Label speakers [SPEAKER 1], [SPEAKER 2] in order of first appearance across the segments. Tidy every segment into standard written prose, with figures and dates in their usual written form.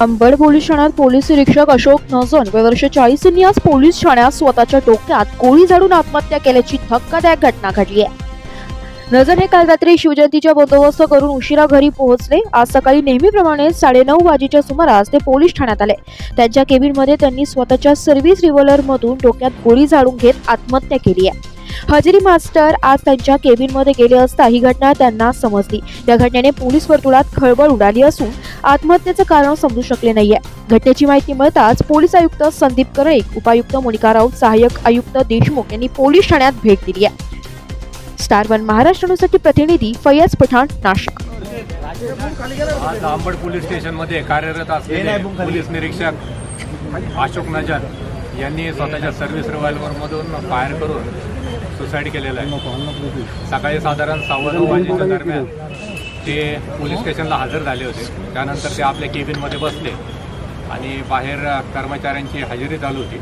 [SPEAKER 1] Ambad police ठाण्यात police निरीक्षक अशोक नजन वर्ष 40 यांनी आज पोलीस ठाण्यात स्वतःच्या डोक्यात गोळी झाडून आत्महत्या केल्याची धक्कादायक घटना घडली आहे। नजन हे काल रात्री शिवजयंतीचा बंदोबस्त करून उशिरा घरी पोहोचले। आज सकाळी नेहमीप्रमाणे 9:30 वाजेच्या सुमारास ते पोलीस ठाण्यात आले। त्यांच्या केबिनमध्ये त्यांनी स्वतःच्या सर्व्हिस रिव्हॉल्वर मधून डोक्यात गोळी झाडून घेत आत्महत्या केली आहे। हजेरी मास्टर आज त्यांच्या केबिनमध्ये गेले असता ही घटना त्यांना समजली। या घटनेने पोलीस वर्तुळात खळबळ उडाली असून आत्महत्येचं कारण समजू शकले नाहीये। घटनेची माहिती मिळताच पोलीस आयुक्त संदीप करळीक, उपायुक्त मोनिका राऊत, सहाय्यक आयुक्त देशमुख यांनी पोलीस ठाण्यात भेट दिली आहे। स्टार 1 महाराष्ट्र न्यूजसाठी प्रतिनिधी फैयाज पठाण, नाशिक।
[SPEAKER 2] आज अंबड पोलीस स्टेशन मध्ये कार्यरत असलेले पोलीस निरीक्षक अशोक नजर यांनी स्वतःच्या सर्व्हिस रिव्हॉल्वर मधून फायर करून सुसाईड केलेलं आहे। सकाळी साधारण 9:15 वाजेच्या दरम्यान ते पोलीस स्टेशनला हजर झाले होते। त्यानंतर ते आपल्या केबिनमध्ये बसले आणि बाहेर कर्मचाऱ्यांची हजेरी चालू होती।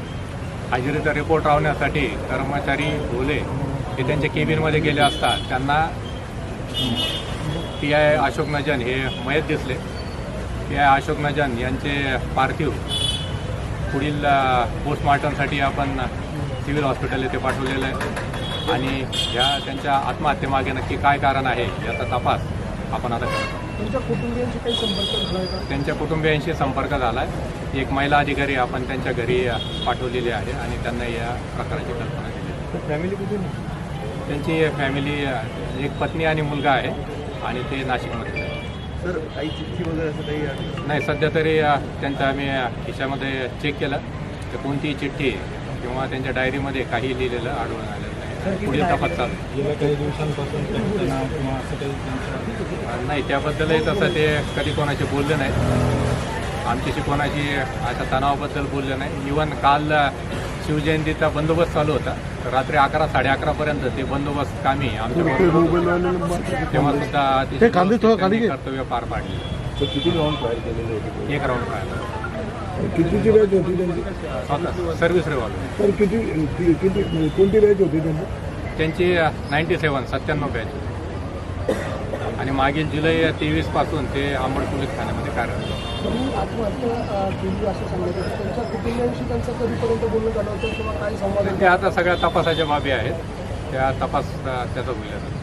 [SPEAKER 2] हजेरीचा रिपोर्ट लावण्यासाठी कर्मचारी बोले ते त्यांच्या केबिनमध्ये गेले असता त्यांना PI अशोक नजन हे मयत दिसले। PI अशोक नजन यांचे पार्थिव पुढील पोस्टमॉर्टमसाठी आपण सिव्हिल हॉस्पिटल येथे पाठवलेलं आहे आणि त्यांच्या आत्महत्येमागे नक्की काय कारण आहे याचा तपास आपण आता करत आहोत। त्यांच्या कुटुंबियांशी संपर्क झाला आहे। एक महिला अधिकारी आपण त्यांच्या घरी पाठवलेली आहे आणि त्यांना या प्रकाराची कल्पना दिली आहे।
[SPEAKER 3] फॅमिली कुठून?
[SPEAKER 2] त्यांची फॅमिली एक पत्नी आणि मुलगा आहे आणि ते नाशिकमध्ये आहे।
[SPEAKER 3] सर काही चिठ्ठी वगैरे असं काही
[SPEAKER 2] नाही, सध्या तरी त्यांचं आम्ही खिशामध्ये चेक केलं तर कोणतीही चिठ्ठी किंवा त्यांच्या डायरीमध्ये काही लिहिलेलं आढळून आलेलं नाही। पुढील तपास चालू
[SPEAKER 3] गेल्या काही दिवसांपासून तणाव किंवा असं काही
[SPEAKER 2] नाही, त्याबद्दलही तसं ते कधी कोणाशी बोलले नाही। आमच्याशी कोणाची अशा तणावाबद्दल बोलले नाही। इव्हन काल शिवजयंतीचा बंदोबस्त चालू होता, तर रात्री 11, 11:30 पर्यंत ते बंदोबस्त कामी आमच्या तेव्हा सुद्धा कर्तव्य पार पाडले।
[SPEAKER 3] किती राऊंड फायर केलेले होते?
[SPEAKER 2] एक राऊंड फायर।
[SPEAKER 3] कितीची बॅच होती त्यांची?
[SPEAKER 2] स्वतः सर्व्हिस रिव्हॉल्वर।
[SPEAKER 3] तर किती कोणती बॅच होती
[SPEAKER 2] त्यांची 97 बॅच होती आणि मागील जुलै 23 पासून ते अंबड पोलीस ठाण्यामध्ये कार्यरत होते। ते आता सगळ्या तपासाच्या बाबी आहेत, त्या तपास त्याचा होईल।